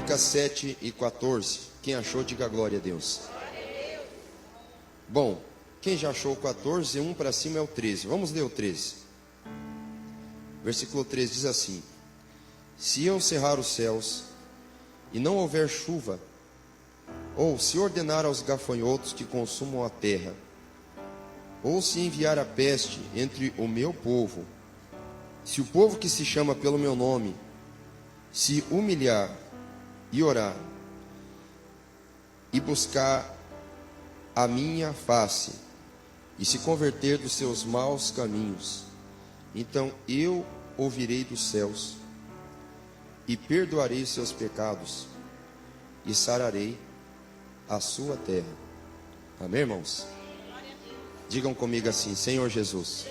Crônicas 7:14. Quem achou, diga glória a Deus. Bom, quem já achou o 14, um para cima é o 13. Vamos ler o 13. Versículo 13 diz assim: se eu cerrar os céus e não houver chuva, ou se ordenar aos gafanhotos que consumam a terra, ou se enviar a peste entre o meu povo, se o povo que se chama pelo meu nome se humilhar e orar e buscar a minha face e se converter dos seus maus caminhos, então eu ouvirei dos céus e perdoarei os seus pecados e sararei a sua terra. Amém, irmãos? Digam comigo assim: Senhor Jesus,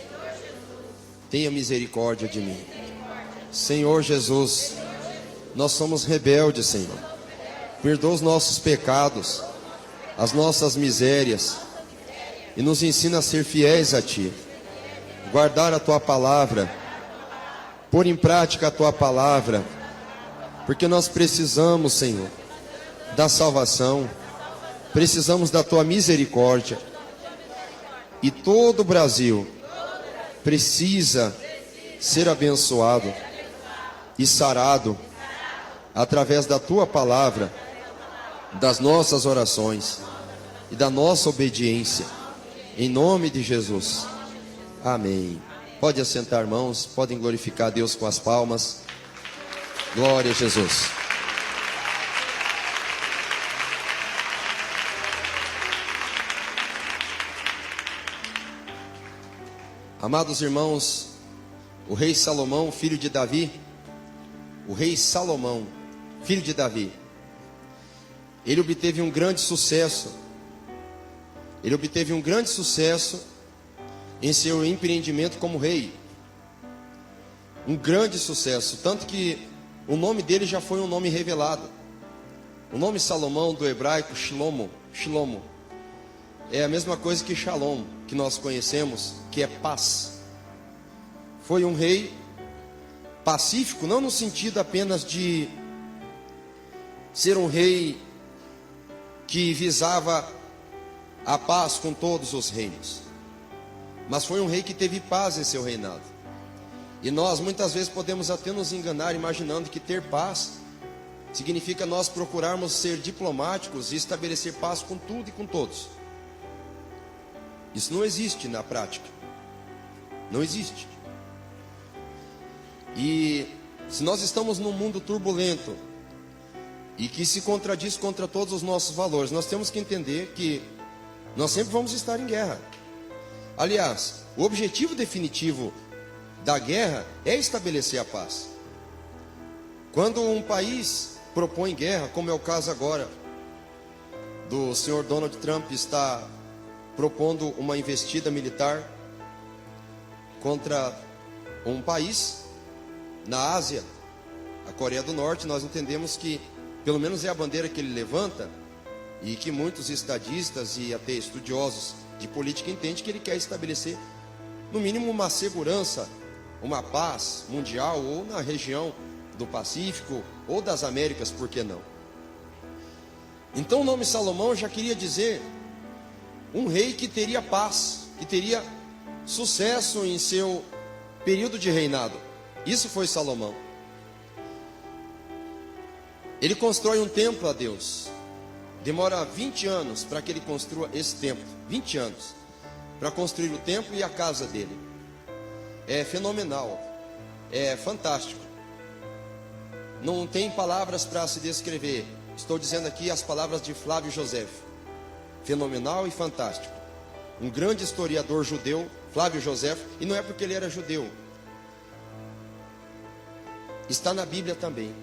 tenha misericórdia de mim. Senhor Jesus, nós somos rebeldes, Senhor. Perdoa os nossos pecados, as nossas misérias, e nos ensina a ser fiéis a Ti, guardar a Tua palavra, pôr em prática a Tua palavra, porque nós precisamos, Senhor, da salvação, precisamos da Tua misericórdia, e todo o Brasil precisa ser abençoado e sarado através da Tua palavra, das nossas orações e da nossa obediência, em nome de Jesus. Amém. Pode assentar, irmãos, podem glorificar a Deus com as palmas. Glória a Jesus. Amados irmãos, o rei Salomão, filho de Davi, o rei Salomão, filho de Davi, ele obteve um grande sucesso. Ele obteve um grande sucesso em seu empreendimento como rei. Um grande sucesso, tanto que o nome dele já foi um nome revelado. O nome Salomão do hebraico, Shlomo, é a mesma coisa que Shalom, que nós conhecemos, que é paz. Foi um rei pacífico, não no sentido apenas de ser um rei que visava a paz com todos os reinos, mas foi um rei que teve paz em seu reinado. E nós muitas vezes podemos até nos enganar imaginando que ter paz significa nós procurarmos ser diplomáticos e estabelecer paz com tudo e com todos. Isso não existe na prática. Não existe. E se nós estamos num mundo turbulento e que se contradiz contra todos os nossos valores, nós temos que entender que nós sempre vamos estar em guerra. Aliás, o objetivo definitivo da guerra é estabelecer a paz. Quando um país propõe guerra, como é o caso agora do senhor Donald Trump, está propondo uma investida militar contra um país na Ásia, a Coreia do Norte, nós entendemos que, pelo menos é a bandeira que ele levanta, e que muitos estadistas e até estudiosos de política entendem que ele quer estabelecer, no mínimo, uma segurança, uma paz mundial, ou na região do Pacífico, ou das Américas, por que não? Então o nome Salomão já queria dizer um rei que teria paz, que teria sucesso em seu período de reinado. Isso foi Salomão. Ele constrói um templo a Deus. Demora 20 anos para que ele construa esse templo. 20 anos para construir o templo e a casa dele. É fenomenal. É fantástico. Não tem palavras para se descrever. Estou dizendo aqui as palavras de Flávio José. Fenomenal e fantástico. Um grande historiador judeu, Flávio José, e não é porque ele era judeu. Está na Bíblia também.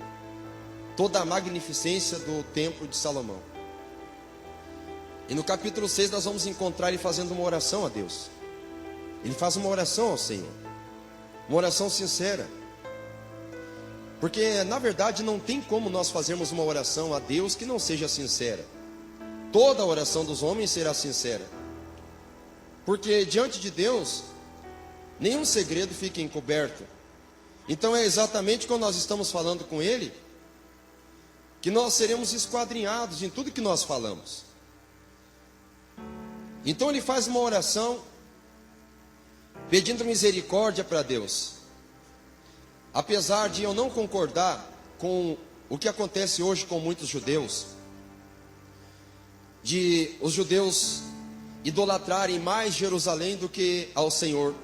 Toda a magnificência do templo de Salomão. E no capítulo 6 nós vamos encontrar ele fazendo uma oração a Deus. Ele faz uma oração ao Senhor. Uma oração sincera. Porque na verdade não tem como nós fazermos uma oração a Deus que não seja sincera. Toda a oração dos homens será sincera. Porque diante de Deus, nenhum segredo fica encoberto. Então é exatamente quando nós estamos falando com Ele, que nós seremos esquadrinhados em tudo que nós falamos. Então ele faz uma oração pedindo misericórdia para Deus. Apesar de eu não concordar com o que acontece hoje com muitos judeus, de os judeus idolatrarem mais Jerusalém do que ao Senhor.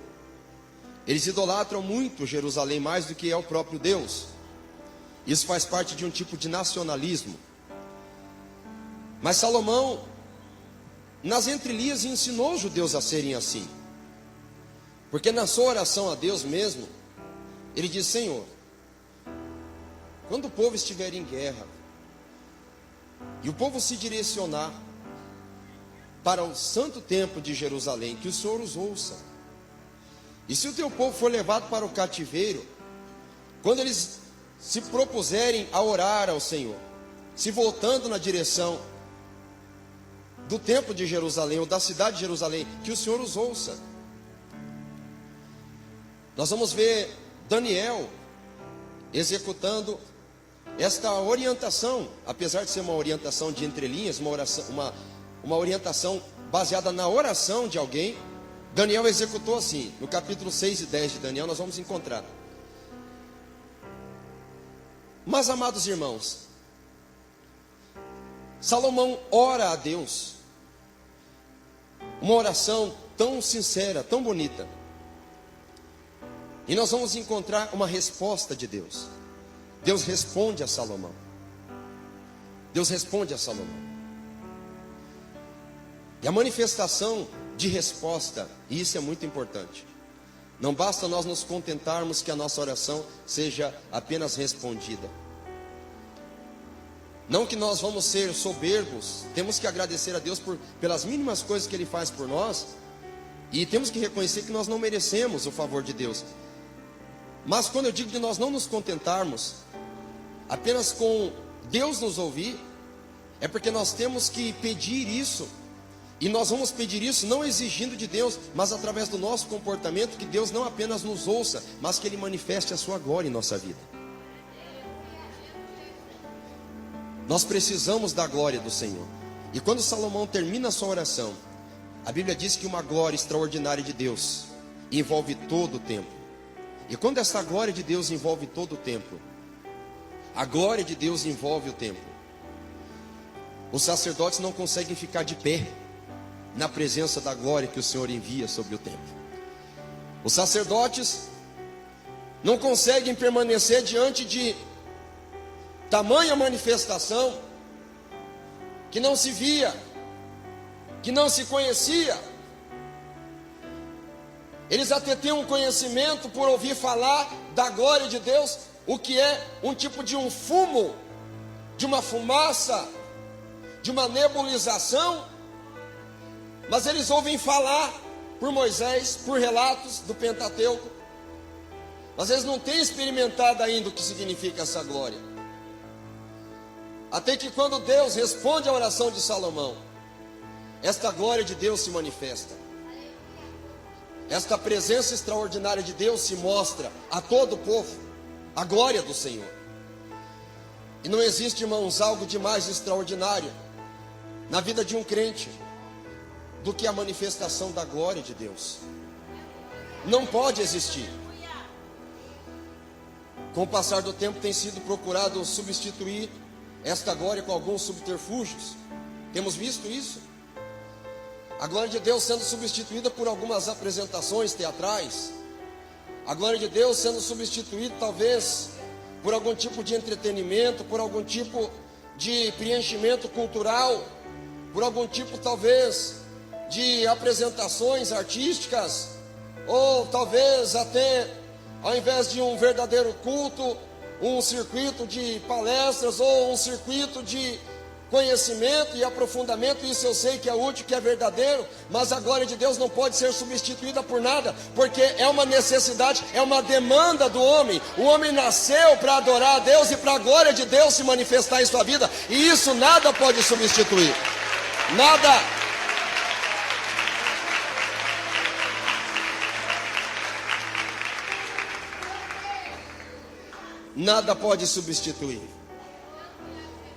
Eles idolatram muito Jerusalém mais do que ao próprio Deus. Isso faz parte de um tipo de nacionalismo. Mas Salomão, nas entrelinhas, ensinou os judeus a serem assim. Porque na sua oração a Deus mesmo, ele diz: Senhor, quando o povo estiver em guerra, e o povo se direcionar para o santo templo de Jerusalém, que o Senhor os ouça. E se o teu povo for levado para o cativeiro, quando eles se propuserem a orar ao Senhor, se voltando na direção do templo de Jerusalém, ou da cidade de Jerusalém, que o Senhor os ouça. Nós vamos ver Daniel executando esta orientação, apesar de ser uma orientação de entrelinhas, uma orientação baseada na oração de alguém. Daniel executou assim, no capítulo 6 e 10 de Daniel nós vamos encontrar. Mas, amados irmãos, Salomão ora a Deus, uma oração tão sincera, tão bonita, e nós vamos encontrar uma resposta de Deus. Deus responde a Salomão. Deus responde a Salomão. E a manifestação de resposta, e isso é muito importante. Não basta nós nos contentarmos que a nossa oração seja apenas respondida. Não que nós vamos ser soberbos, temos que agradecer a Deus pelas mínimas coisas que Ele faz por nós, e temos que reconhecer que nós não merecemos o favor de Deus. Mas quando eu digo de nós não nos contentarmos apenas com Deus nos ouvir, é porque nós temos que pedir isso. E nós vamos pedir isso não exigindo de Deus, mas através do nosso comportamento, que Deus não apenas nos ouça, mas que Ele manifeste a sua glória em nossa vida. Nós precisamos da glória do Senhor. E quando Salomão termina a sua oração, a Bíblia diz que uma glória extraordinária de Deus envolve todo o templo. E quando essa glória de Deus envolve todo o templo, a glória de Deus envolve o templo, os sacerdotes não conseguem ficar de pé na presença da glória que o Senhor envia sobre o templo. Os sacerdotes não conseguem permanecer diante de tamanha manifestação que não se via, que não se conhecia. Eles até têm um conhecimento por ouvir falar da glória de Deus, o que é um tipo de um fumo, de uma fumaça, de uma nebulização. Mas eles ouvem falar por Moisés, por relatos do Pentateuco, mas eles não têm experimentado ainda o que significa essa glória. Até que quando Deus responde à oração de Salomão, esta glória de Deus se manifesta. Esta presença extraordinária de Deus se mostra a todo o povo, a glória do Senhor. E não existe, irmãos, algo de mais extraordinário na vida de um crente do que a manifestação da glória de Deus. Não pode existir. Com o passar do tempo tem sido procurado substituir esta glória com alguns subterfúgios. Temos visto isso. A glória de Deus sendo substituída por algumas apresentações teatrais. A glória de Deus sendo substituída talvez por algum tipo de entretenimento, por algum tipo de preenchimento cultural, por algum tipo talvez de apresentações artísticas, ou talvez até, ao invés de um verdadeiro culto, um circuito de palestras, ou um circuito de conhecimento e aprofundamento. Isso eu sei que é útil, que é verdadeiro, mas a glória de Deus não pode ser substituída por nada, porque é uma necessidade, é uma demanda do homem. O homem nasceu para adorar a Deus e para a glória de Deus se manifestar em sua vida, e isso nada pode substituir, nada. Nada pode substituir.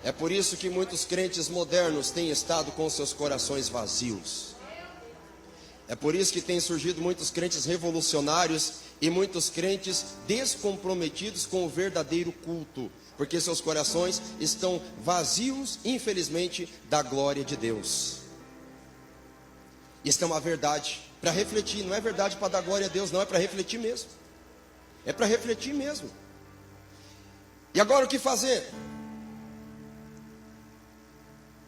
É por isso que muitos crentes modernos têm estado com seus corações vazios. É por isso que têm surgido muitos crentes revolucionários e muitos crentes descomprometidos com o verdadeiro culto, porque seus corações estão vazios, infelizmente, da glória de Deus. Isso é uma verdade para refletir, não é verdade para dar glória a Deus, não, é para refletir mesmo. É para refletir mesmo. E agora o que fazer?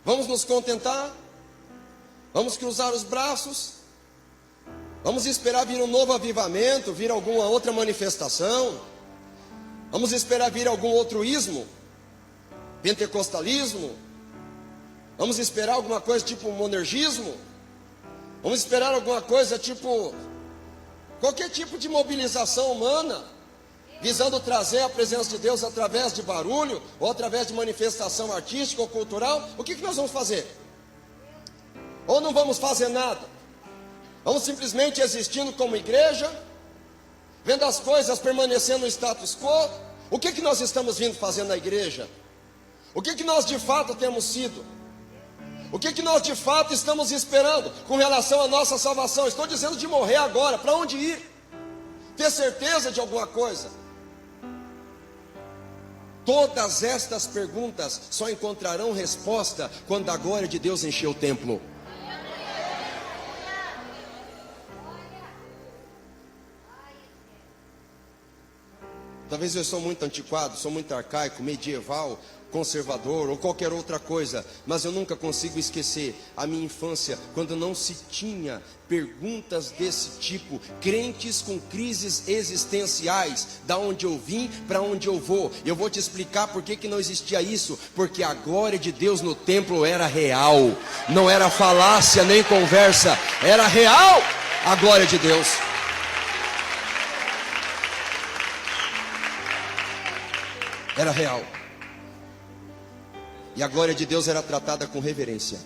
Vamos nos contentar? Vamos cruzar os braços? Vamos esperar vir um novo avivamento, vir alguma outra manifestação? Vamos esperar vir algum outro ismo? Pentecostalismo? Vamos esperar alguma coisa tipo monergismo? Vamos esperar alguma coisa tipo qualquer tipo de mobilização humana, visando trazer a presença de Deus através de barulho, ou através de manifestação artística ou cultural? O que nós vamos fazer? Ou não vamos fazer nada? Vamos simplesmente existindo como igreja, vendo as coisas permanecendo no status quo? O que nós estamos vindo fazendo na igreja? O que nós de fato temos sido? O que nós de fato estamos esperando com relação à nossa salvação? Estou dizendo de morrer agora, para onde ir? Ter certeza de alguma coisa? Todas estas perguntas só encontrarão resposta quando a glória de Deus encher o templo. Talvez eu sou muito antiquado, sou muito arcaico, medieval, conservador ou qualquer outra coisa, mas eu nunca consigo esquecer a minha infância, quando não se tinha perguntas desse tipo, crentes com crises existenciais, da onde eu vim, para onde eu vou. Eu vou te explicar por que não existia isso, porque a glória de Deus no templo era real, não era falácia nem conversa, era real a glória de Deus. Era real. E a glória de Deus era tratada com reverência.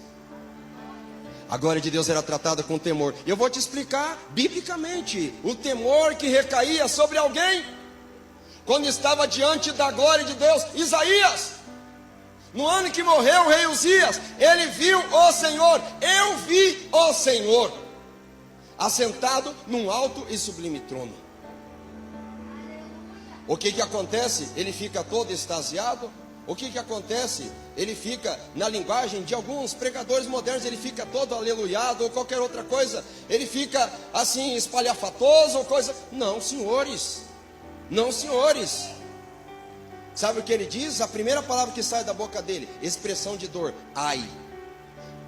A glória de Deus era tratada com temor. Eu vou te explicar biblicamente o temor que recaía sobre alguém quando estava diante da glória de Deus. Isaías, no ano que morreu o rei Uzias, ele viu o Senhor. Eu vi o Senhor assentado num alto e sublime trono. O que acontece? Ele fica todo extasiado. O que acontece? Ele fica, na linguagem de alguns pregadores modernos, ele fica todo aleluiado ou qualquer outra coisa. Ele fica assim espalhafatoso ou coisa. Não, senhores. Não, senhores. Sabe o que ele diz? A primeira palavra que sai da boca dele, expressão de dor: ai.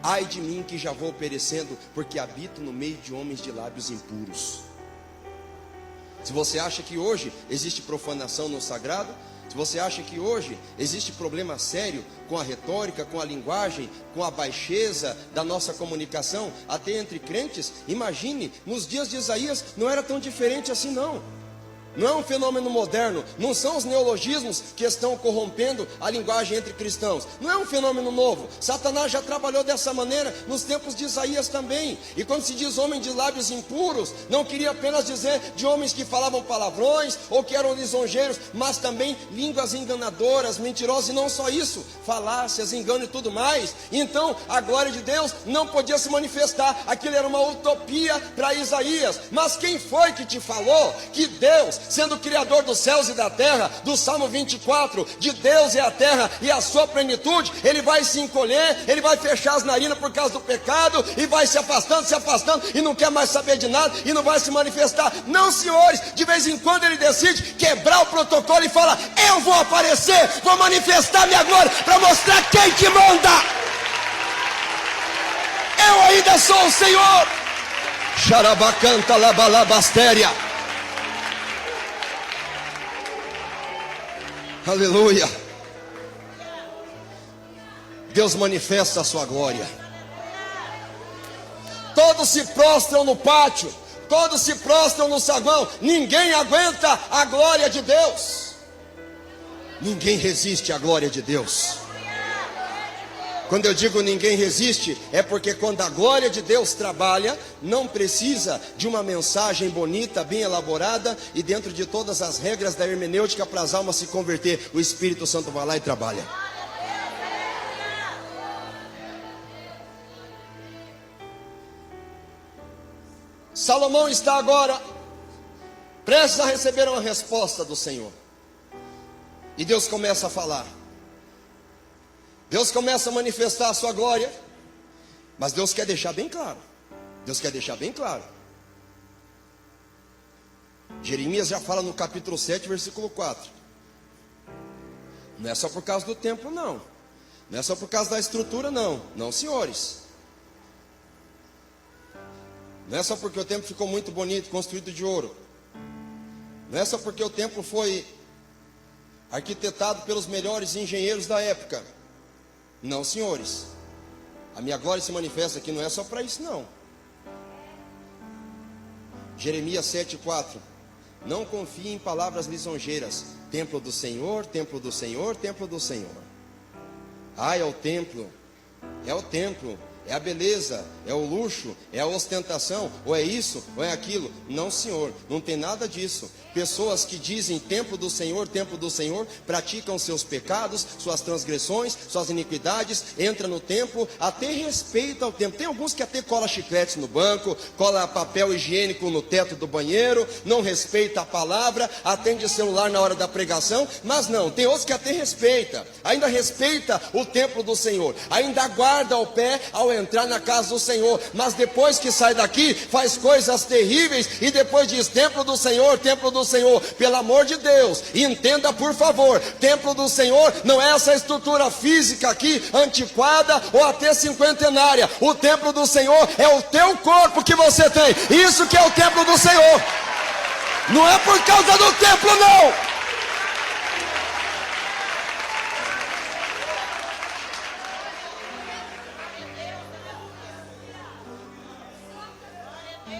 Ai de mim que já vou perecendo, porque habito no meio de homens de lábios impuros. Se você acha que hoje existe profanação no sagrado, se você acha que hoje existe problema sério com a retórica, com a linguagem, com a baixeza da nossa comunicação, até entre crentes, imagine, nos dias de Isaías não era tão diferente assim não. Não é um fenômeno moderno, não são os neologismos que estão corrompendo a linguagem entre cristãos. Não é um fenômeno novo. Satanás já trabalhou dessa maneira nos tempos de Isaías também. E quando se diz homem de lábios impuros, não queria apenas dizer de homens que falavam palavrões ou que eram lisonjeiros, mas também línguas enganadoras, mentirosas, e não só isso, falácias, engano e tudo mais. Então a glória de Deus não podia se manifestar. Aquilo era uma utopia para Isaías. Mas quem foi que te falou que Deus, sendo o criador dos céus e da terra, do Salmo 24, de Deus é a terra e a sua plenitude, ele vai se encolher, ele vai fechar as narinas por causa do pecado, e vai se afastando, e não quer mais saber de nada, e não vai se manifestar? Não, senhores, de vez em quando ele decide quebrar o protocolo e fala: eu vou aparecer, vou manifestar minha glória, para mostrar quem que manda. Eu ainda sou o Senhor. Xarabacanta labalabastéria. Aleluia. Deus manifesta a sua glória. Todos se prostram no pátio, todos se prostram no saguão. Ninguém aguenta a glória de Deus. Ninguém resiste à glória de Deus. Quando eu digo ninguém resiste, é porque quando a glória de Deus trabalha, não precisa de uma mensagem bonita, bem elaborada e dentro de todas as regras da hermenêutica para as almas se converter. O Espírito Santo vai lá e trabalha. Salomão está agora prestes a receber uma resposta do Senhor. E Deus começa a falar. Deus começa a manifestar a sua glória. Mas Deus quer deixar bem claro. Deus quer deixar bem claro. Jeremias já fala no capítulo 7, versículo 4. Não é só por causa do templo, não. Não é só por causa da estrutura, não. Não, senhores. Não é só porque o templo ficou muito bonito, construído de ouro. Não é só porque o templo foi arquitetado pelos melhores engenheiros da época. Não, senhores. A minha glória se manifesta aqui, não é só para isso, não. Jeremias 7,4. Não confie em palavras lisonjeiras. Templo do Senhor, templo do Senhor, templo do Senhor. Ah, é o templo. É o templo. É a beleza, é o luxo, é a ostentação, ou é isso, ou é aquilo. Não, senhor, não tem nada disso. Pessoas que dizem templo do Senhor, praticam seus pecados, suas transgressões, suas iniquidades, entra no templo, até respeita o templo. Tem alguns que até cola chicletes no banco, cola papel higiênico no teto do banheiro, não respeita a palavra, atende celular na hora da pregação, mas não, tem outros que até respeita, ainda respeita o templo do Senhor, ainda guarda o pé ao entrar na casa do Senhor, mas depois que sai daqui, faz coisas terríveis, e depois diz, templo do Senhor, pelo amor de Deus, entenda por favor, templo do Senhor não é essa estrutura física aqui, antiquada, ou até cinquentenária. O templo do Senhor é o teu corpo que você tem, isso que é o templo do Senhor, não é por causa do templo, não.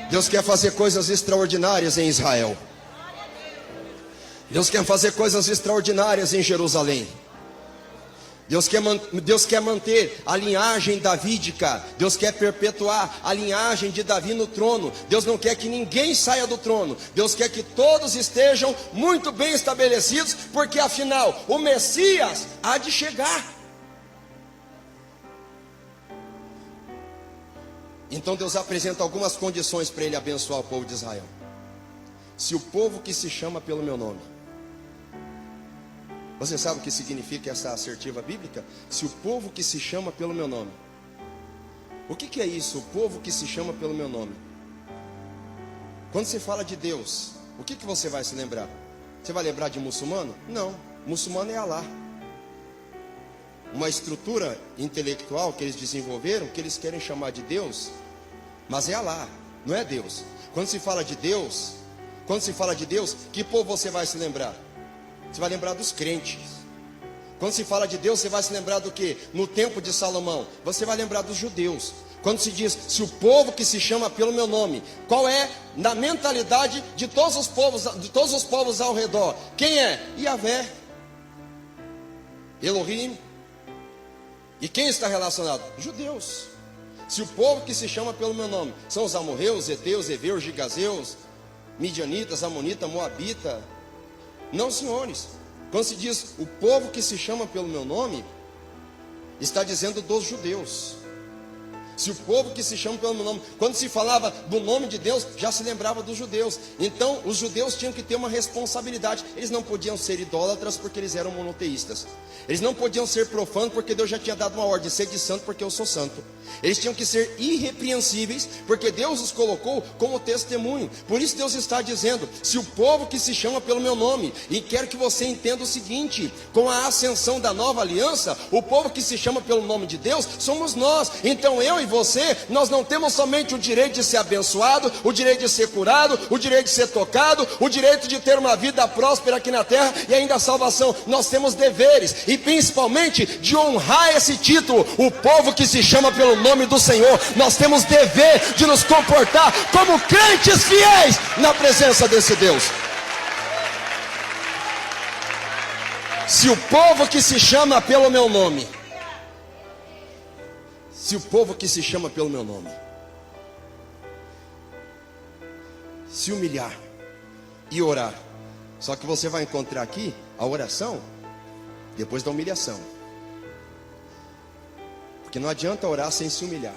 Deus quer fazer coisas extraordinárias em Israel. Deus quer fazer coisas extraordinárias em Jerusalém. Deus quer manter a linhagem davídica. Deus quer perpetuar a linhagem de Davi no trono. Deus não quer que ninguém saia do trono. Deus quer que todos estejam muito bem estabelecidos, porque afinal o Messias há de chegar. Então Deus apresenta algumas condições para ele abençoar o povo de Israel. Se o povo que se chama pelo meu nome. Você sabe o que significa essa assertiva bíblica? Se o povo que se chama pelo meu nome. O que é isso? O povo que se chama pelo meu nome. Quando se fala de Deus, o que você vai se lembrar? Você vai lembrar de muçulmano? Não, muçulmano é Alá. Uma estrutura intelectual que eles desenvolveram, que eles querem chamar de Deus, mas é Alá, não é Deus. Quando se fala de Deus, que povo você vai se lembrar? Você vai lembrar dos crentes. Quando se fala de Deus, você vai se lembrar do que? No tempo de Salomão, você vai lembrar dos judeus. Quando se diz, se o povo que se chama pelo meu nome, qual é na mentalidade de todos os povos ao redor? Quem é? Yahvé, Elohim. E quem está relacionado? Judeus. Se o povo que se chama pelo meu nome são os amorreus, heteus, heveus, gigazeus, midianitas, amonitas, moabita. Não, senhores. Quando se diz o povo que se chama pelo meu nome, está dizendo dos judeus. Se o povo que se chama pelo meu nome, quando se falava do nome de Deus, já se lembrava dos judeus. Então os judeus tinham que ter uma responsabilidade. Eles não podiam ser idólatras porque eles eram monoteístas. Eles não podiam ser profanos porque Deus já tinha dado uma ordem, ser de santo porque eu sou santo. Eles tinham que ser irrepreensíveis porque Deus os colocou como testemunho. Por isso Deus está dizendo, se o povo que se chama pelo meu nome, e quero que você entenda o seguinte, com a ascensão da nova aliança, o povo que se chama pelo nome de Deus, somos nós. Então eu e você, nós não temos somente o direito de ser abençoado, o direito de ser curado, o direito de ser tocado, o direito de ter uma vida próspera aqui na terra e ainda a salvação. Nós temos deveres e principalmente de honrar esse título, o povo que se chama pelo nome do Senhor. Nós temos dever de nos comportar como crentes fiéis na presença desse Deus. Se o povo que se chama pelo meu nome, se o povo que se chama pelo meu nome se humilhar e orar, só que você vai encontrar aqui a oração depois da humilhação, porque não adianta orar sem se humilhar.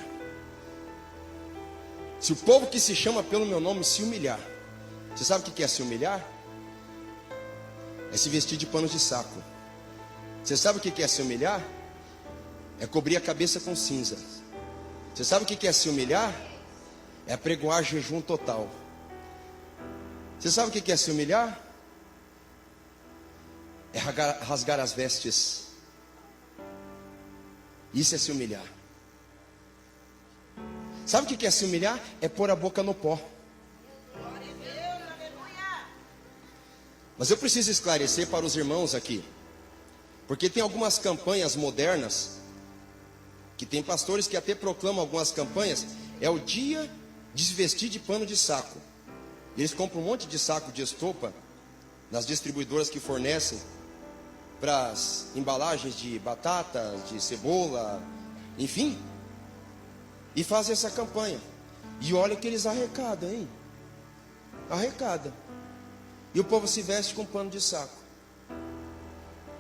Se o povo que se chama pelo meu nome se humilhar. Você sabe o que é se humilhar? É se vestir de panos de saco. Você sabe o que é se humilhar? É cobrir a cabeça com cinza. Você sabe o que é se humilhar? É apregoar jejum total. Você sabe o que é se humilhar? É rasgar as vestes. Isso é se humilhar. Sabe o que é se humilhar? É pôr a boca no pó. Mas eu preciso esclarecer para os irmãos aqui, porque tem algumas campanhas modernas, que tem pastores que até proclamam algumas campanhas, é o dia de se vestir de pano de saco. Eles compram um monte de saco de estopa nas distribuidoras que fornecem para as embalagens de batata, de cebola, enfim, e fazem essa campanha. E olha que eles arrecadam, hein? Arrecada. E o povo se veste com pano de saco.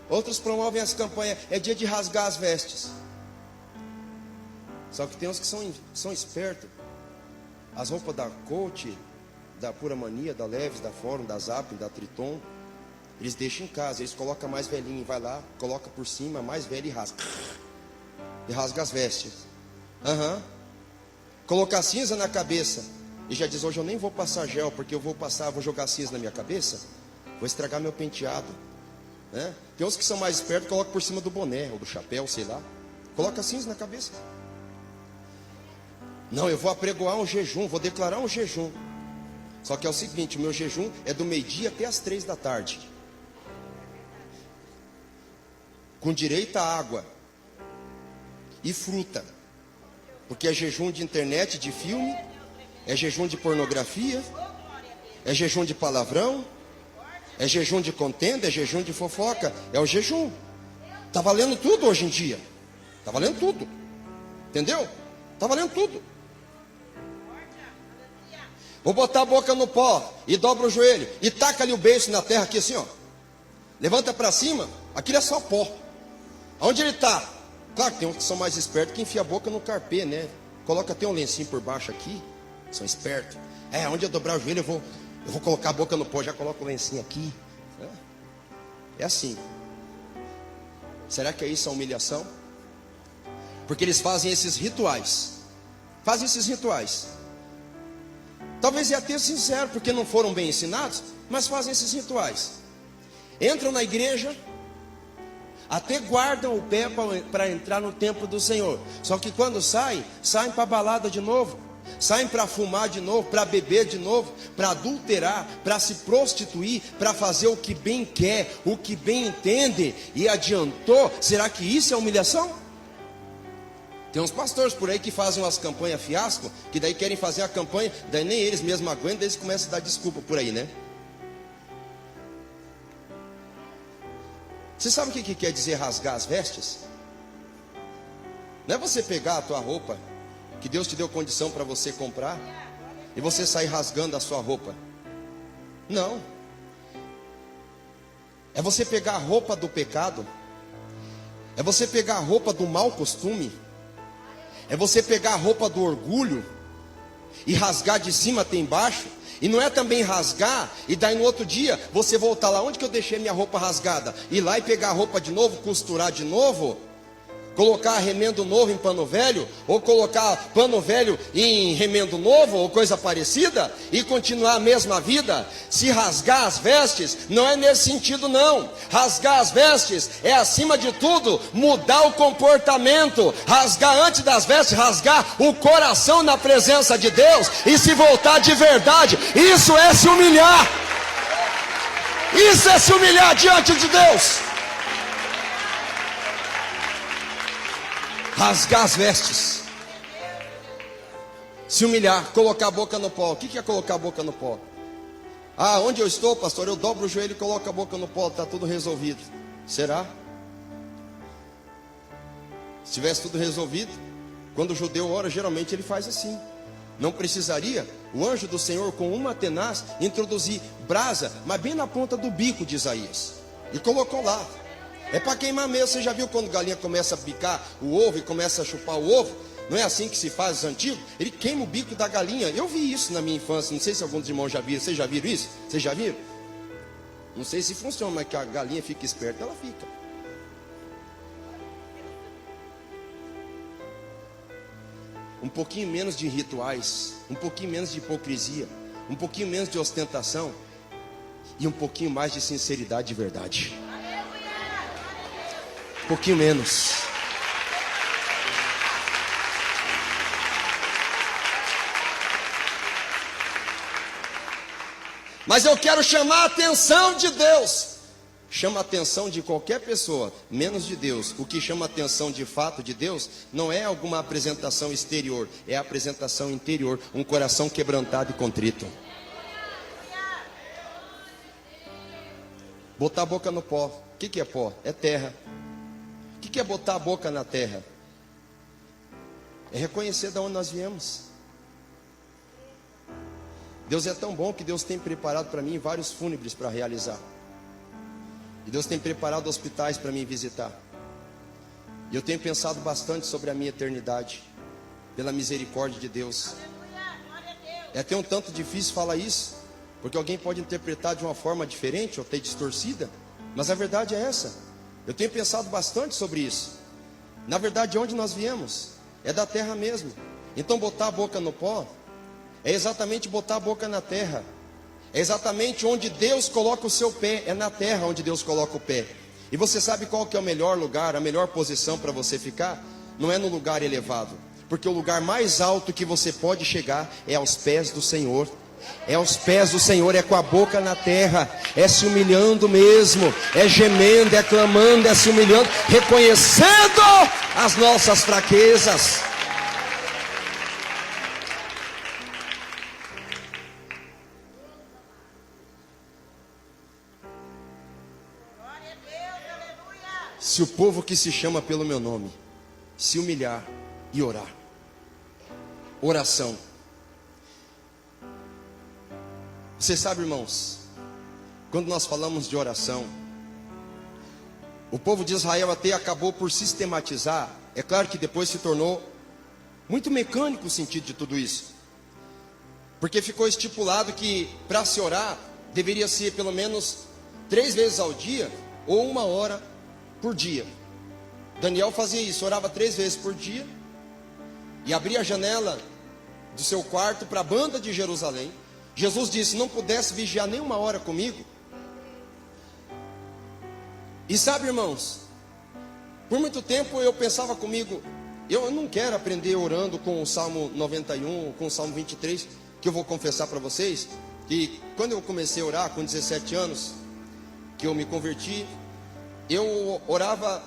Outros promovem as campanhas, é dia de rasgar as vestes. Só que tem uns que são espertos. As roupas da Coach, da Pura Mania, da Leves, da Fórum, da Zap, da Triton, eles deixam em casa, eles colocam mais velhinho, vai lá, coloca por cima, mais velho e rasga. E rasga as vestes. Colocar cinza na cabeça. E já diz, hoje eu nem vou passar gel, porque eu vou jogar cinza na minha cabeça, vou estragar meu penteado, né? Tem uns que são mais espertos, colocam por cima do boné, ou do chapéu, sei lá. Coloca cinza na cabeça. Não, eu vou apregoar um jejum, vou declarar um jejum. Só que é o seguinte, o meu jejum é do meio-dia até as 3 da tarde. Com direito a água e fruta. Porque é jejum de internet, de filme, é jejum de pornografia, é jejum de palavrão, é jejum de contenda, é jejum de fofoca, é o jejum. Está valendo tudo hoje em dia. Está valendo tudo. Entendeu? Está valendo tudo. Vou botar a boca no pó e dobra o joelho e taca ali o beiço na terra aqui assim, ó. Levanta para cima, aquilo é só pó. Aonde ele está? Claro que tem uns que são mais espertos que enfia a boca no carpê, né? Coloca até um lencinho por baixo aqui. São espertos. Onde eu dobrar o joelho eu vou colocar a boca no pó, já coloco o lencinho aqui. É assim. Será que é isso a humilhação? Porque eles fazem esses rituais. Fazem esses rituais. Talvez é até sincero, porque não foram bem ensinados, mas fazem esses rituais. Entram na igreja, até guardam o pé para entrar no templo do Senhor. Só que quando saem para a balada de novo. Saem para fumar de novo, para beber de novo, para adulterar, para se prostituir, para fazer o que bem quer, o que bem entende. E adiantou, será que isso é humilhação? Tem uns pastores por aí que fazem umas campanhas fiasco, que daí querem fazer a campanha, daí nem eles mesmos aguentam, daí eles começam a dar desculpa por aí, né? Você sabe o que quer dizer rasgar as vestes? Não é você pegar a tua roupa, que Deus te deu condição para você comprar, e você sair rasgando a sua roupa. Não. É você pegar a roupa do pecado, é você pegar a roupa do mau costume, é você pegar a roupa do orgulho e rasgar de cima até embaixo. E não é também rasgar e daí no outro dia você voltar lá, onde que eu deixei minha roupa rasgada? Ir lá e pegar a roupa de novo, costurar de novo, colocar remendo novo em pano velho, ou colocar pano velho em remendo novo, ou coisa parecida, e continuar a mesma vida. Se rasgar as vestes, não é nesse sentido não. Rasgar as vestes é, acima de tudo, mudar o comportamento. Rasgar antes das vestes, rasgar o coração na presença de Deus, e se voltar de verdade. Isso é se humilhar. Isso é se humilhar diante de Deus. Rasgar as vestes, se humilhar, colocar a boca no pó. O que é colocar a boca no pó? Onde eu estou, pastor, eu dobro o joelho e coloco a boca no pó, está tudo resolvido. Será? Se tivesse tudo resolvido, quando o judeu ora, geralmente ele faz assim. Não precisaria o anjo do Senhor com uma tenaz introduzir brasa, mas bem na ponta do bico de Isaías, e colocou lá. É para queimar mesmo. Você já viu quando a galinha começa a picar o ovo e começa a chupar o ovo? Não é assim que se faz os antigos? Ele queima o bico da galinha. Eu vi isso na minha infância. Não sei se alguns irmãos já viram. Vocês já viram isso? Vocês já viram? Não sei se funciona, mas que a galinha fica esperta, ela fica. Um pouquinho menos de rituais, um pouquinho menos de hipocrisia, um pouquinho menos de ostentação e um pouquinho mais de sinceridade e verdade. Um pouquinho menos. Mas eu quero chamar a atenção de Deus. Chama a atenção de qualquer pessoa, menos de Deus. O que chama a atenção de fato de Deus não é alguma apresentação exterior, é a apresentação interior, um coração quebrantado e contrito. Botar a boca no pó. O que é pó? É terra. O que é botar a boca na terra? É reconhecer de onde nós viemos. Deus é tão bom que Deus tem preparado para mim vários fúnebres para realizar. E Deus tem preparado hospitais para mim visitar. E eu tenho pensado bastante sobre a minha eternidade, pela misericórdia de Deus. É até um tanto difícil falar isso, porque alguém pode interpretar de uma forma diferente ou ter distorcida, mas a verdade é essa. Eu tenho pensado bastante sobre isso. Na verdade, onde nós viemos é da terra mesmo. Então botar a boca no pó é exatamente botar a boca na terra. É exatamente onde Deus coloca o seu pé. É na terra onde Deus coloca o pé. E você sabe qual que é o melhor lugar, a melhor posição para você ficar? Não é no lugar elevado, porque o lugar mais alto que você pode chegar é aos pés do Senhor. É aos pés do Senhor, é com a boca na terra, é se humilhando mesmo, é gemendo, é clamando, é se humilhando, reconhecendo as nossas fraquezas. Se o povo que se chama pelo meu nome se humilhar e orar. Oração. Você sabe, irmãos, quando nós falamos de oração, o povo de Israel até acabou por sistematizar. É claro que depois se tornou muito mecânico o sentido de tudo isso, porque ficou estipulado que para se orar deveria ser pelo menos 3 vezes ao dia ou 1 hora por dia. Daniel fazia isso, orava 3 vezes por dia e abria a janela do seu quarto para a banda de Jerusalém. Jesus disse: não pudesse vigiar nem 1 hora comigo. E sabe, irmãos, por muito tempo eu pensava comigo, eu não quero aprender orando com o Salmo 91, com o Salmo 23, que eu vou confessar para vocês, que quando eu comecei a orar com 17 anos, que eu me converti, eu orava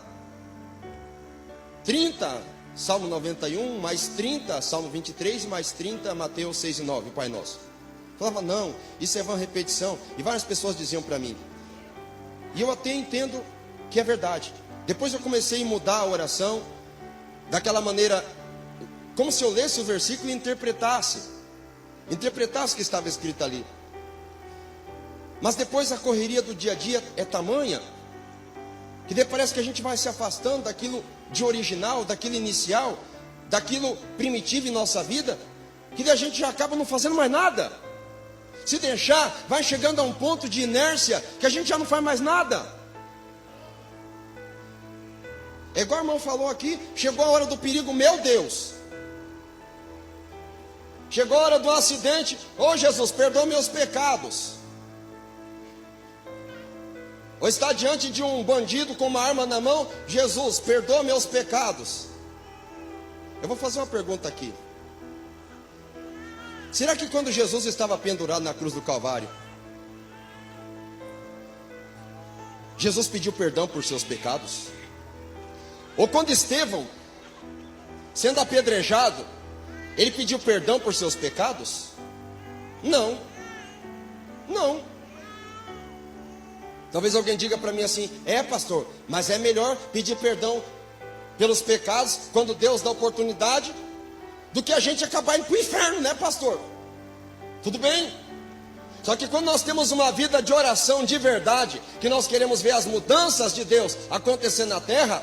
30 Salmo 91, mais 30 Salmo 23, mais 30 Mateus 6 e 9, Pai Nosso. Eu falava, não, isso é uma repetição. E várias pessoas diziam para mim, e eu até entendo que é verdade. Depois eu comecei a mudar a oração daquela maneira, como se eu lesse o versículo e interpretasse o que estava escrito ali. Mas depois a correria do dia a dia é tamanha que daí parece que a gente vai se afastando daquilo de original, daquilo inicial, daquilo primitivo em nossa vida, que daí a gente já acaba não fazendo mais nada. Se deixar, vai chegando a um ponto de inércia que a gente já não faz mais nada. É igual o irmão falou aqui, chegou a hora do perigo, meu Deus. Chegou a hora do acidente, ô Jesus, perdoa meus pecados. Ou está diante de um bandido com uma arma na mão, Jesus, perdoa meus pecados. Eu vou fazer uma pergunta aqui. Será que quando Jesus estava pendurado na cruz do Calvário, Jesus pediu perdão por seus pecados? Ou quando Estevão, sendo apedrejado, ele pediu perdão por seus pecados? Não. Não. Talvez alguém diga para mim assim, pastor, mas é melhor pedir perdão pelos pecados quando Deus dá oportunidade, do que a gente acabar indo para o inferno, né, pastor? Tudo bem? Só que quando nós temos uma vida de oração de verdade, que nós queremos ver as mudanças de Deus acontecer na terra,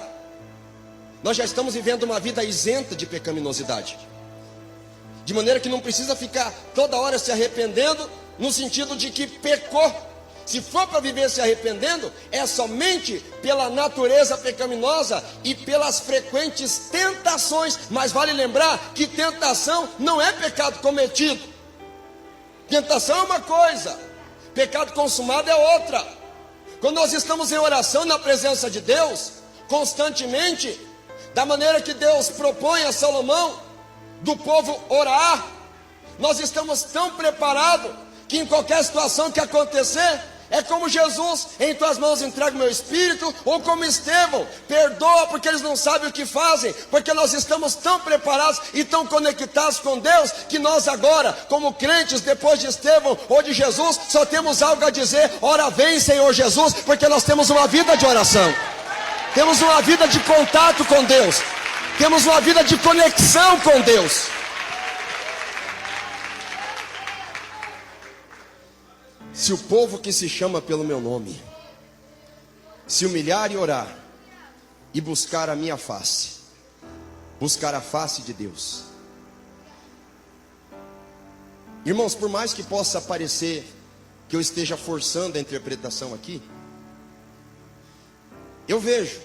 nós já estamos vivendo uma vida isenta de pecaminosidade. De maneira que não precisa ficar toda hora se arrependendo, no sentido de que pecou. Se for para viver se arrependendo, é somente pela natureza pecaminosa e pelas frequentes tentações. Mas vale lembrar que tentação não é pecado cometido. Tentação é uma coisa, pecado consumado é outra. Quando nós estamos em oração na presença de Deus, constantemente, da maneira que Deus propõe a Salomão, do povo orar, nós estamos tão preparados que em qualquer situação que acontecer, é como Jesus: em tuas mãos entrego meu espírito, ou como Estevão: perdoa porque eles não sabem o que fazem, porque nós estamos tão preparados e tão conectados com Deus, que nós agora, como crentes, depois de Estevão ou de Jesus, só temos algo a dizer: ora vem Senhor Jesus, porque nós temos uma vida de oração, temos uma vida de contato com Deus, temos uma vida de conexão com Deus. Se o povo que se chama pelo meu nome se humilhar e orar e buscar a minha face, buscar a face de Deus. Irmãos, por mais que possa parecer que eu esteja forçando a interpretação aqui, eu vejo,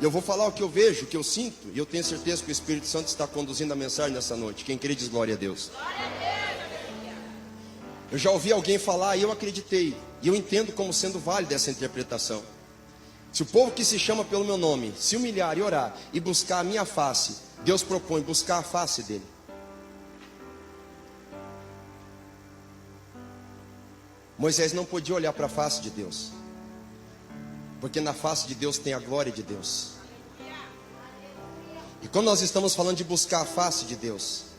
e eu vou falar o que eu vejo, o que eu sinto, e eu tenho certeza que o Espírito Santo está conduzindo a mensagem nessa noite. Quem crê diz glória a Deus. Eu já ouvi alguém falar e eu acreditei, e eu entendo como sendo válida essa interpretação. Se o povo que se chama pelo meu nome se humilhar e orar e buscar a minha face, Deus propõe buscar a face dele. Moisés não podia olhar para a face de Deus, porque na face de Deus tem a glória de Deus. E quando nós estamos falando de buscar a face de Deus,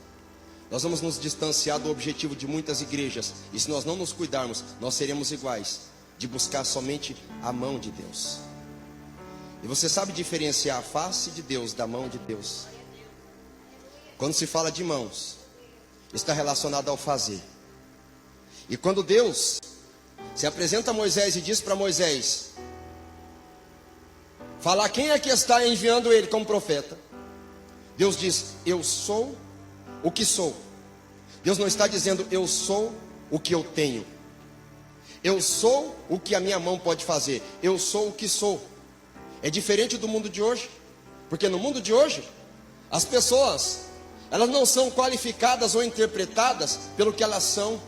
nós vamos nos distanciar do objetivo de muitas igrejas. E se nós não nos cuidarmos, nós seremos iguais, de buscar somente a mão de Deus. E você sabe diferenciar a face de Deus da mão de Deus? Quando se fala de mãos, está relacionado ao fazer. E quando Deus se apresenta a Moisés e diz para Moisés falar quem é que está enviando ele como profeta, Deus diz: eu sou o que sou. Deus não está dizendo eu sou o que eu tenho, eu sou o que a minha mão pode fazer, eu sou o que sou. É diferente do mundo de hoje, porque no mundo de hoje as pessoas, elas não são qualificadas ou interpretadas pelo que elas são.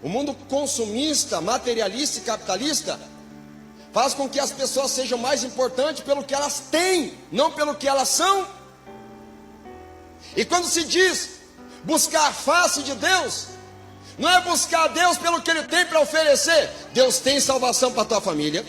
O mundo consumista, materialista e capitalista faz com que as pessoas sejam mais importantes pelo que elas têm, não pelo que elas são. E quando se diz buscar a face de Deus, não é buscar a Deus pelo que Ele tem para oferecer. Deus tem salvação para a tua família,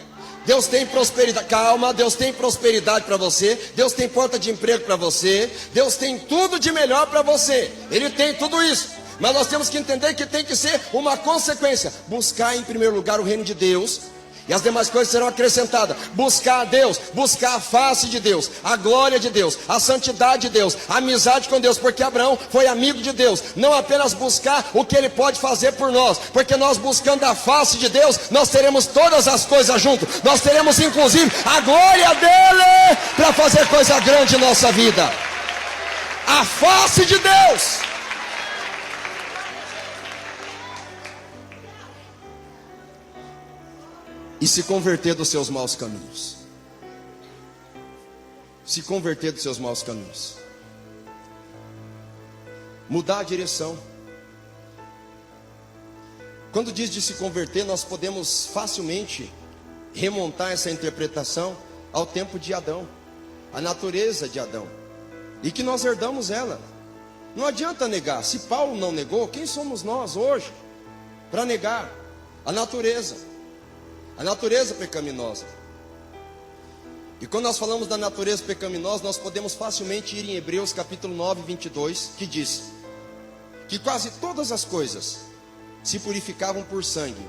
Deus tem prosperidade, calma, Deus tem prosperidade para você, Deus tem porta de emprego para você, Deus tem tudo de melhor para você, Ele tem tudo isso. Mas nós temos que entender que tem que ser uma consequência. Buscar em primeiro lugar o reino de Deus, e as demais coisas serão acrescentadas. Buscar a Deus, buscar a face de Deus, a glória de Deus, a santidade de Deus, a amizade com Deus, porque Abraão foi amigo de Deus. Não apenas buscar o que Ele pode fazer por nós, porque nós buscando a face de Deus, nós teremos todas as coisas junto. Nós teremos inclusive a glória dEle para fazer coisa grande em nossa vida. A face de Deus. E se converter dos seus maus caminhos. Se converter dos seus maus caminhos. Mudar a direção. Quando diz de se converter, nós podemos facilmente remontar essa interpretação ao tempo de Adão, a natureza de Adão, e que nós herdamos ela. Não adianta negar. Se Paulo não negou, quem somos nós hoje para negar a natureza? A natureza pecaminosa. E quando nós falamos da natureza pecaminosa, nós podemos facilmente ir em Hebreus capítulo 9, 22, que diz que quase todas as coisas se purificavam por sangue.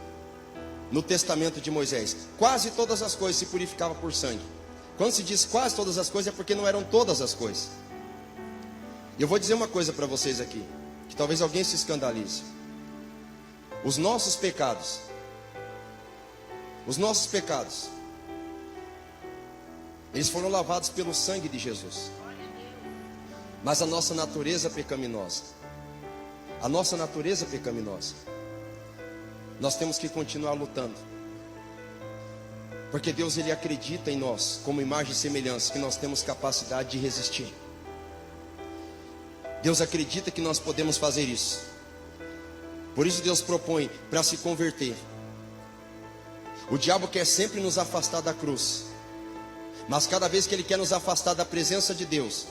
No testamento de Moisés, quase todas as coisas se purificavam por sangue. Quando se diz quase todas as coisas, é porque não eram todas as coisas. E eu vou dizer uma coisa para vocês aqui, que talvez alguém se escandalize. os nossos pecados, eles foram lavados pelo sangue de Jesus. Mas a nossa natureza pecaminosa, nós temos que continuar lutando. Porque Deus, Ele acredita em nós, como imagem e semelhança, que nós temos capacidade de resistir. Deus acredita que nós podemos fazer isso. Por isso Deus propõe para se converter. O diabo quer sempre nos afastar da cruz. Mas cada vez que ele quer nos afastar da presença de Deus,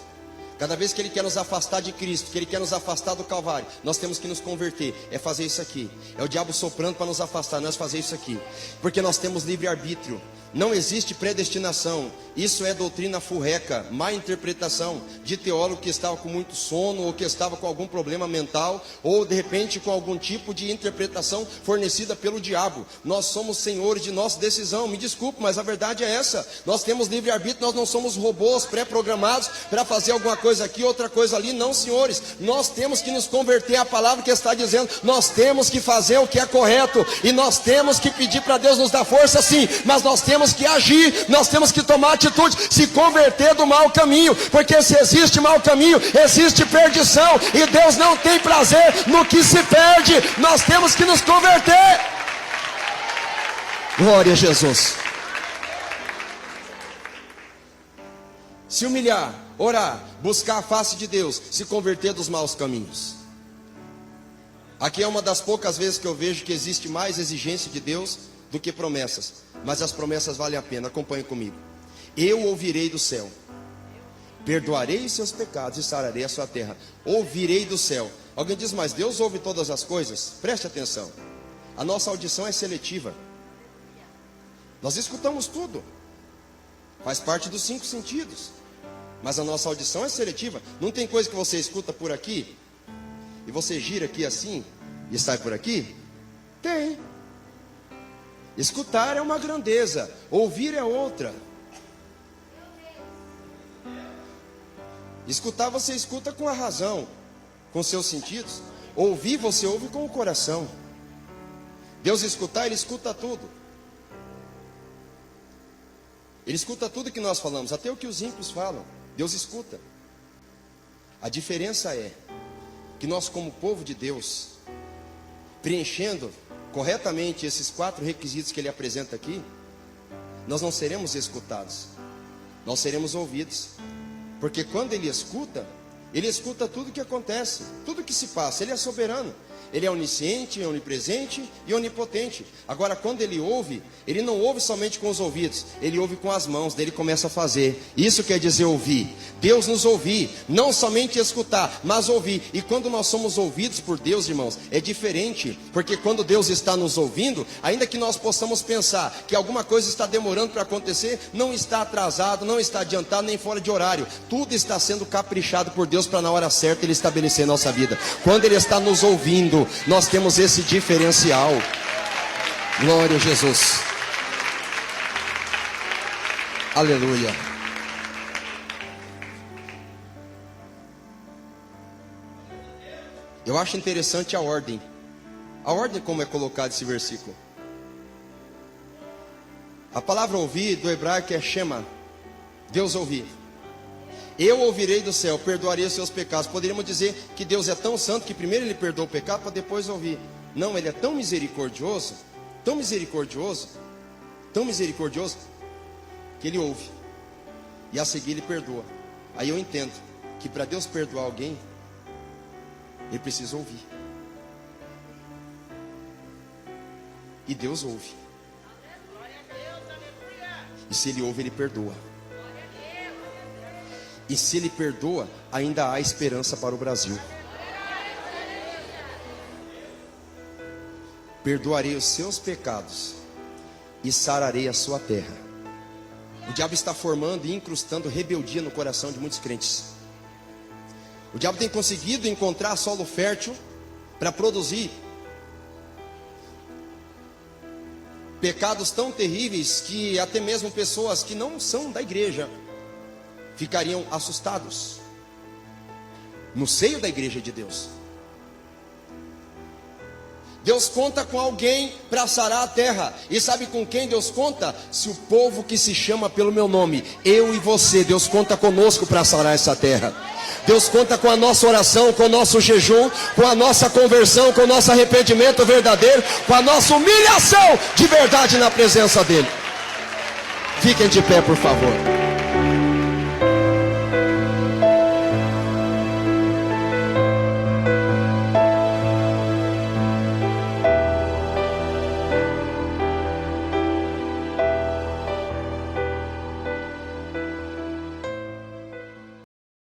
cada vez que ele quer nos afastar de Cristo, que ele quer nos afastar do Calvário, nós temos que nos converter. É fazer isso aqui. É o diabo soprando para nos afastar, nós fazer isso aqui. Porque nós temos livre-arbítrio. Não existe predestinação. Isso é doutrina furreca, má interpretação de teólogo que estava com muito sono, ou que estava com algum problema mental, ou de repente com algum tipo de interpretação fornecida pelo diabo. Nós somos senhores de nossa decisão. Me desculpe, mas a verdade é essa. Nós temos livre-arbítrio, nós não somos robôs pré-programados para fazer alguma coisa aqui, outra coisa ali. Não, senhores. Nós temos que nos converter à palavra que está dizendo. Nós temos que fazer o que é correto, e nós temos que pedir para Deus nos dar força, sim, mas nós temos que agir, nós temos que tomar atitude, se converter do mau caminho, porque se existe mau caminho, existe perdição, e Deus não tem prazer no que se perde. Nós temos que nos converter. Glória a Jesus. Se humilhar, orar, buscar a face de Deus, se converter dos maus caminhos. Aqui é uma das poucas vezes que eu vejo que existe mais exigência de Deus do que promessas. Mas as promessas valem a pena. Acompanhe comigo. Eu ouvirei do céu, perdoarei os seus pecados e sararei a sua terra. Ouvirei do céu. Alguém diz, mas Deus ouve todas as coisas? Preste atenção. A nossa audição é seletiva. Nós escutamos tudo. Faz parte dos 5 sentidos. Mas a nossa audição é seletiva. Não tem coisa que você escuta por aqui e você gira aqui assim e sai por aqui? Tem. Escutar é uma grandeza, ouvir é outra. Escutar você escuta com a razão, com seus sentidos. Ouvir você ouve com o coração. Deus escutar, Ele escuta tudo. Ele escuta tudo que nós falamos, até o que os ímpios falam. Deus escuta. A diferença é que nós, como povo de Deus, preenchendo corretamente esses 4 requisitos que ele apresenta aqui, nós não seremos escutados, nós seremos ouvidos. Porque quando ele escuta tudo que acontece, tudo que se passa. Ele é soberano, ele é onisciente, onipresente e onipotente. Agora, quando ele ouve, ele não ouve somente com os ouvidos, ele ouve com as mãos dele, começa a fazer. Isso quer dizer ouvir. Deus nos ouvir, não somente escutar, mas ouvir. E quando nós somos ouvidos por Deus, irmãos, é diferente. Porque quando Deus está nos ouvindo, ainda que nós possamos pensar que alguma coisa está demorando para acontecer, não está atrasado, não está adiantado, nem fora de horário. Tudo está sendo caprichado por Deus para na hora certa Ele estabelecer nossa vida. Quando Ele está nos ouvindo, nós temos esse diferencial. Glória a Jesus. Aleluia. Eu acho interessante a ordem. A ordem como é colocado esse versículo. A palavra ouvir do hebraico é shema. Deus ouvir. Eu ouvirei do céu, perdoarei os seus pecados. Poderíamos dizer que Deus é tão santo que primeiro Ele perdoa o pecado para depois ouvir. Não, Ele é tão misericordioso, tão misericordioso, tão misericordioso, que Ele ouve. E a seguir Ele perdoa. Aí eu entendo que para Deus perdoar alguém, Ele precisa ouvir. E Deus ouve. E se Ele ouve, Ele perdoa. E se Ele perdoa, ainda há esperança para o Brasil. Perdoarei os seus pecados e sararei a sua terra. O diabo está formando e incrustando rebeldia no coração de muitos crentes. O diabo tem conseguido encontrar solo fértil para produzir pecados tão terríveis que até mesmo pessoas que não são da igreja ficariam assustados no seio da igreja de Deus. Deus conta com alguém para sarar a terra. E sabe com quem Deus conta? Se o povo que se chama pelo meu nome, eu e você, Deus conta conosco para sarar essa terra. Deus conta com a nossa oração, com o nosso jejum, com a nossa conversão, com o nosso arrependimento verdadeiro, com a nossa humilhação de verdade na presença dEle. Fiquem de pé, por favor.